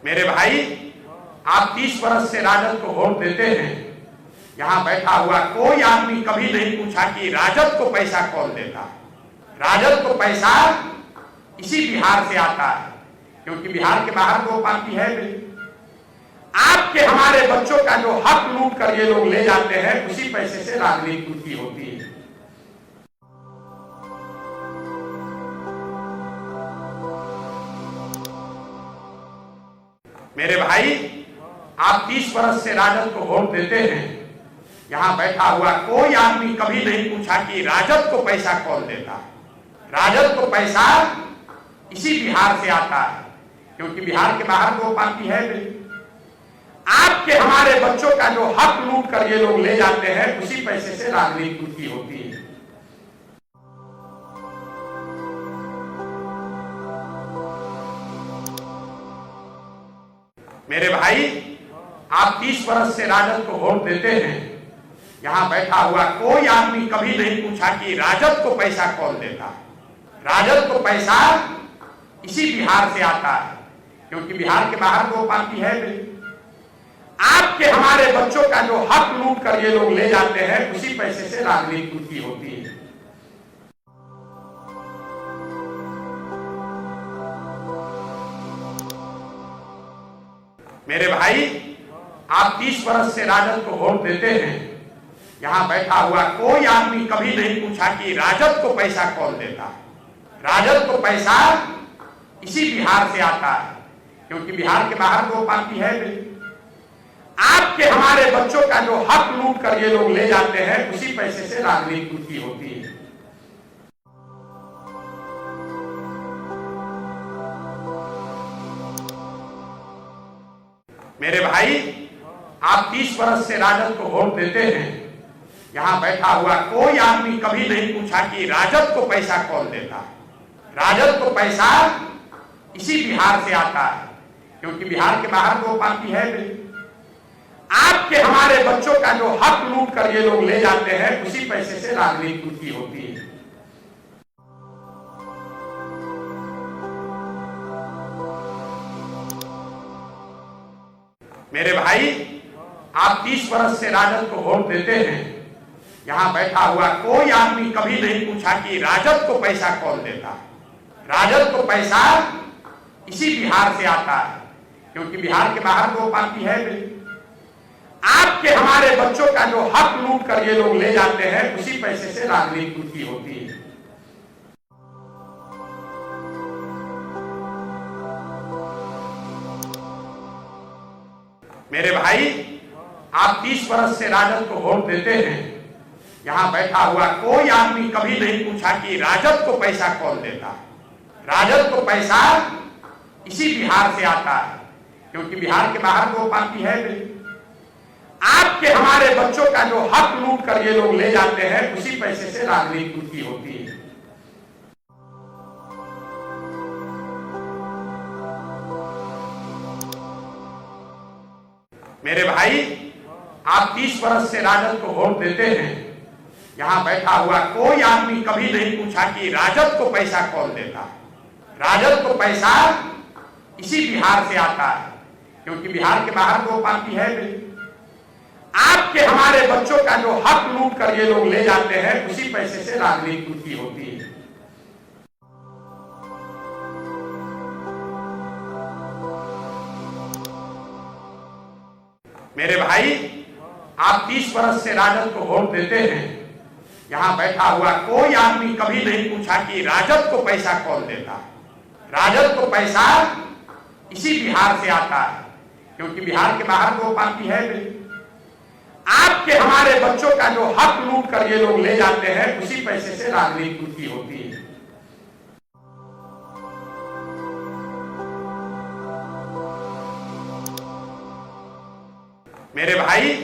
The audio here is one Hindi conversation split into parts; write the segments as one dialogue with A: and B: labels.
A: मेरे भाई, आप 30 वर्ष से राजद को वोट देते हैं। यहाँ बैठा हुआ कोई आदमी कभी नहीं पूछा कि राजद को पैसा कौन देता। राजद को पैसा इसी बिहार से आता है, क्योंकि बिहार के बाहर वो पार्टी है भी। आपके हमारे बच्चों का जो हक लूट कर ये लोग ले जाते हैं, उसी पैसे से राजनीति उनकी होती है। मेरे भाई, आप 30 वर्ष से राजद को वोट देते हैं। यहाँ बैठा हुआ कोई आदमी कभी नहीं पूछा कि राजद को पैसा कौन देता। राजद को पैसा इसी बिहार से आता है, क्योंकि बिहार के बाहर वो पार्टी है भी। आपके हमारे बच्चों का जो हक लूट कर ये लोग ले जाते हैं, उसी पैसे से राजनीति उनकी होती है। मेरे भाई, आप 30 वर्ष से राजद को वोट देते हैं। यहाँ बैठा हुआ कोई आदमी कभी नहीं पूछा कि राजद को पैसा कौन देता। राजद को पैसा इसी बिहार से आता है, क्योंकि बिहार के बाहर वो पार्टी है भी। आपके हमारे बच्चों का जो हक लूट कर ये लोग ले जाते हैं, उसी पैसे से राजनीति उनकी होती है। मेरे भाई, आप 30 वर्ष से राजद को वोट देते हैं। यहाँ बैठा हुआ कोई आदमी कभी नहीं पूछा कि राजद को पैसा कौन देता। राजद को पैसा इसी बिहार से आता है, क्योंकि बिहार के बाहर वो पार्टी है भी। आपके हमारे बच्चों का जो हक लूट कर ये लोग ले जाते हैं, उसी पैसे से राजनीति उनकी होती है। मेरे भाई, आप 30 वर्ष से राजद को वोट देते हैं। यहाँ बैठा हुआ कोई आदमी कभी नहीं पूछा कि राजद को पैसा कौन देता। राजद को पैसा इसी बिहार से आता है, क्योंकि बिहार के बाहर वो पार्टी है भी। आपके हमारे बच्चों का जो हक लूट कर ये लोग ले जाते हैं, उसी पैसे से राजनीति उनकी होती है। मेरे भाई, आप 30 वर्ष से राजद को वोट देते हैं। यहाँ बैठा हुआ कोई आदमी कभी नहीं पूछा कि राजद को पैसा कौन देता। राजद को पैसा इसी बिहार से आता है, क्योंकि बिहार के बाहर वो पार्टी है भी। आपके हमारे बच्चों का जो हक लूट कर ये लोग ले जाते हैं, उसी पैसे से राजनीति उनकी होती है। मेरे भाई, आप 30 वर्ष से राजद को वोट देते हैं। यहाँ बैठा हुआ कोई आदमी कभी नहीं पूछा कि राजद को पैसा कौन देता। राजद को पैसा इसी बिहार से आता है, क्योंकि बिहार के बाहर वो पार्टी है भी। आपके हमारे बच्चों का जो हक लूट कर ये लोग ले जाते हैं, उसी पैसे से राजनीति उनकी होती है। मेरे भाई, आप 30 वर्ष से राजद को वोट देते हैं। यहाँ बैठा हुआ कोई आदमी कभी नहीं पूछा कि राजद को पैसा कौन देता। राजद को पैसा इसी बिहार से आता है, क्योंकि बिहार के बाहर वो पार्टी है भी। आपके हमारे बच्चों का जो हक लूट कर ये लोग ले जाते हैं, उसी पैसे से राजनीति उनकी होती है। मेरे भाई, आप 30 वर्ष से राजद को वोट देते हैं। यहाँ बैठा हुआ कोई आदमी कभी नहीं पूछा कि राजद को पैसा कौन देता। राजद को पैसा इसी बिहार से आता है, क्योंकि बिहार के बाहर वो पार्टी है भी। आपके हमारे बच्चों का जो हक लूट कर ये लोग ले जाते हैं, उसी पैसे से राजनीति उनकी होती है। मेरे भाई,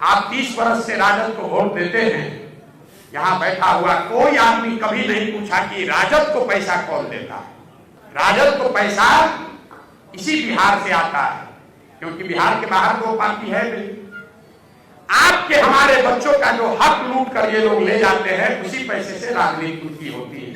A: आप 30 वर्ष से राजद को वोट देते हैं। यहाँ बैठा हुआ कोई आदमी कभी नहीं पूछा कि राजद को पैसा कौन देता। राजद को पैसा इसी बिहार से आता है, क्योंकि बिहार के बाहर वो पार्टी है भी। आपके हमारे बच्चों का जो हक लूट कर ये लोग ले जाते हैं, उसी पैसे से राजनीति उनकी होती है।